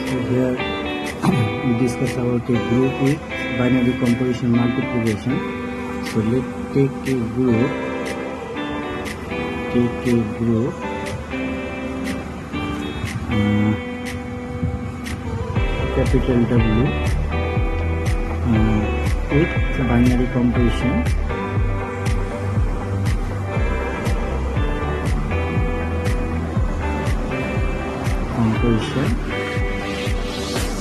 here we discuss about a group with binary composition multiplication. So let's take a group capital W with binary composition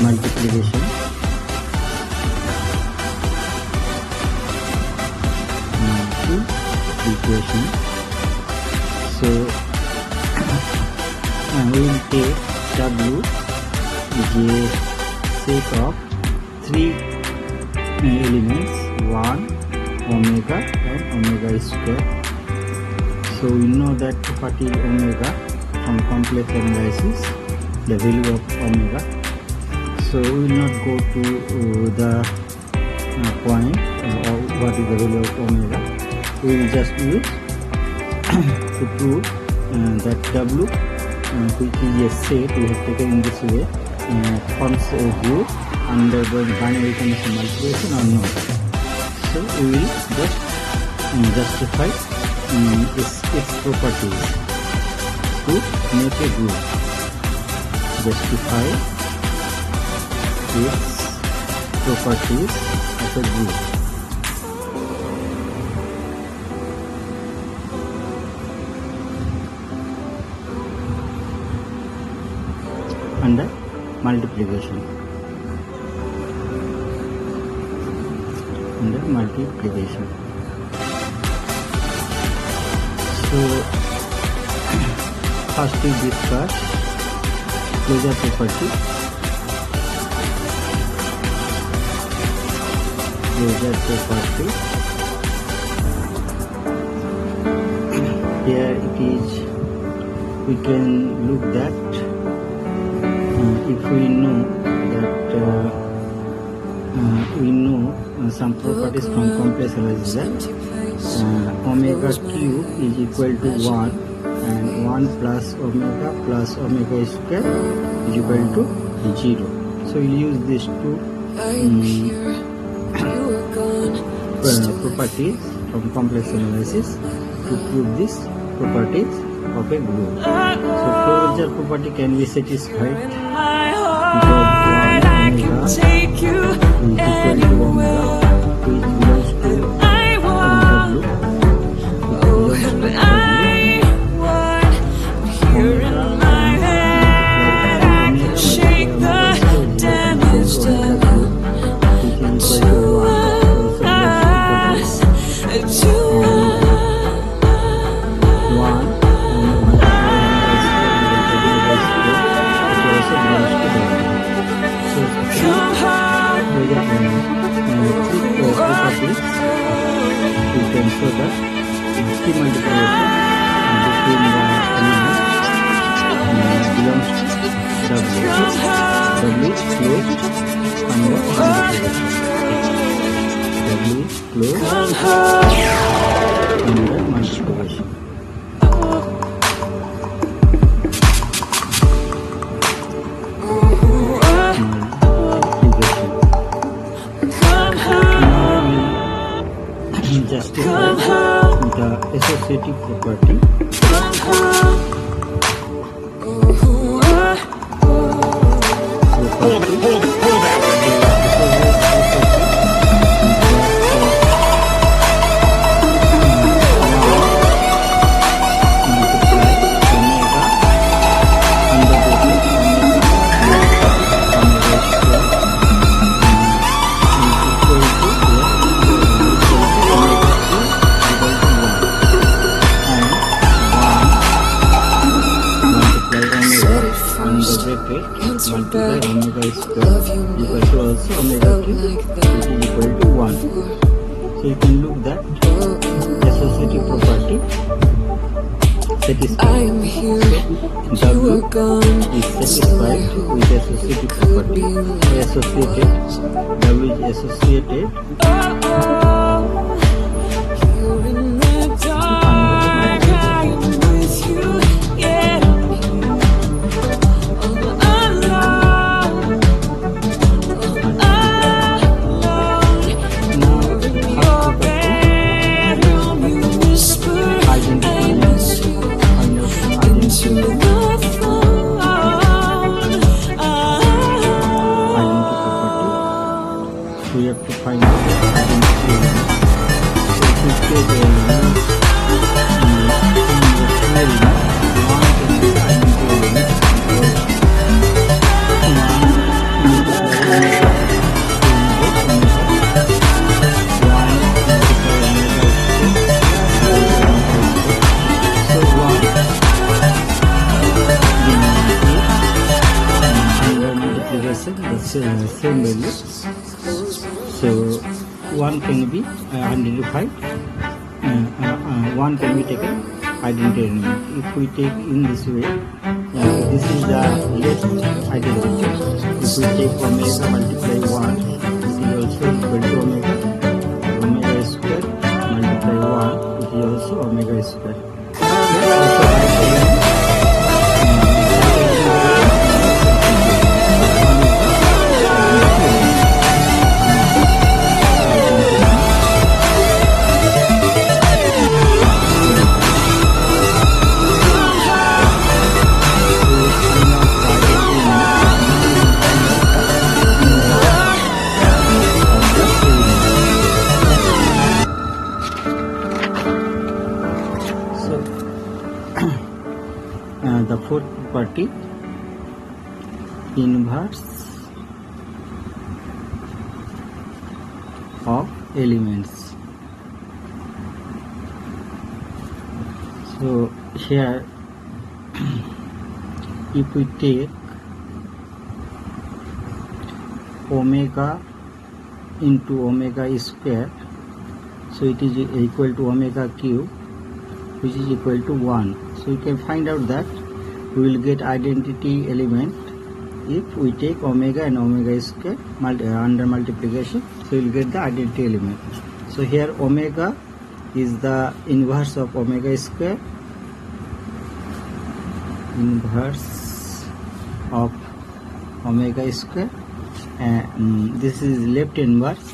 multiplication equation. So we will take W is a set of three elements, 1, omega and omega square. So we know that property omega from complex analysis, the value of omega. So we will not go to the point or what is the value of omega. We will just use to prove that W, which is a set we have taken in this way, forms a group undergoing binary condition multiplication or not. So we will just justify its properties to make a group. Justify its properties of a group. Under multiplication. So first we discuss closure property. Here it is. We can look that if we know that some properties from complex analysis that omega cube is equal to 1 and 1 plus omega square is equal to 0. So we'll use these two properties from complex analysis to prove these properties of a group. So closure property can be satisfied because 1 omega is equal to omega, which belongs to W. You can show that multiplication between the elements belongs to W is closed under multiplication. Justify the associative property. Multiply omega square equal to also omega cube, which is equal to 1. So you can look that associative property satisfied. W is satisfied with associative property. W is associated multiplication the same value. So one can be identified, one can be taken identity element. If we take in this way, this is the left identity. If we take omega multiply 1, this is also equal to omega square multiply 1, which is also omega square. The fourth property, inverse of elements. So here if we take omega into omega square, so it is equal to omega cube, which is equal to 1. So you can find out that we will get identity element if we take omega and omega square under multiplication. So we will get the identity element. So here omega is the inverse of omega square, inverse of omega square, and this is left inverse.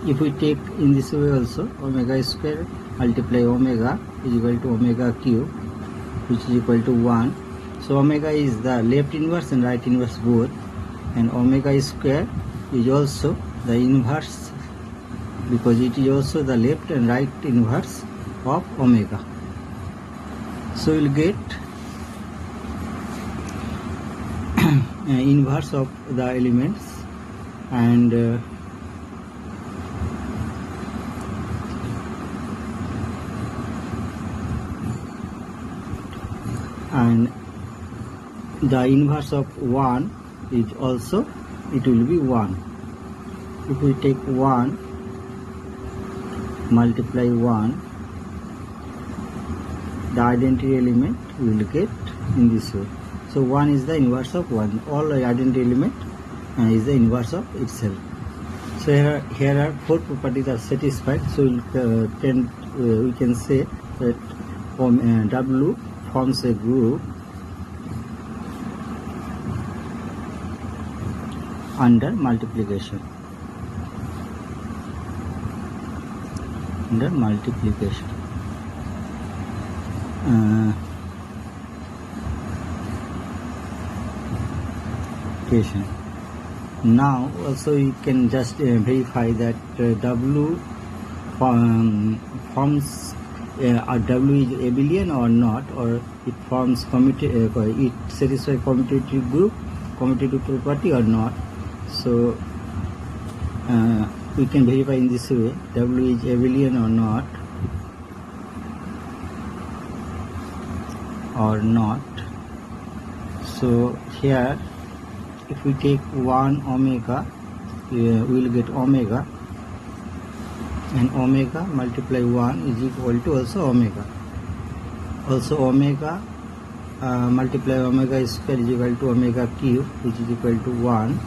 If we take in this way also, omega square multiply omega is equal to omega cube, which is equal to 1. So omega is the left inverse and right inverse both, and omega square is also the inverse because it is also the left and right inverse of omega. So we will get inverse of the elements, and the inverse of 1 is also, it will be 1. If we take 1 multiply 1, the identity element we will get in this way. So 1 is the inverse of 1. All identity element is the inverse of itself. So here are 4 properties are satisfied. So we can say that W forms a group under multiplication. Under multiplication. Now also you can just verify that W forms W is abelian or not, or it forms it satisfies commutative group, commutative property or not. So we can verify in this way, W is abelian or not. So here if we take 1 omega, we will get omega, and omega multiply 1 is equal to also omega. Also omega multiply omega square is equal to omega cube, which is equal to 1,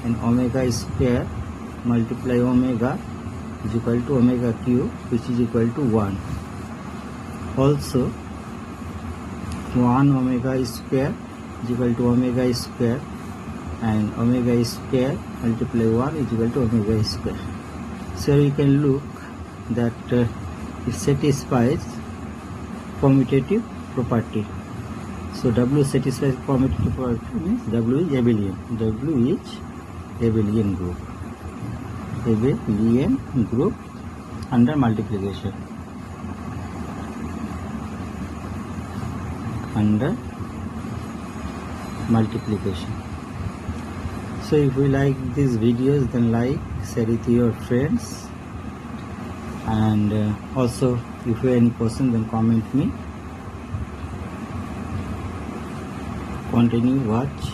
and omega square multiply omega is equal to omega cube, which is equal to 1. Also 1 omega square is equal to omega square, and omega square multiply 1 is equal to omega square. So you can look that it satisfies commutative property. So W satisfies commutative property means W is abelian. W is abelian group. Abelian group under multiplication. Under multiplication. So if you like these videos, then like, share it to your friends, and also if you have any question, then comment me. Continue watch.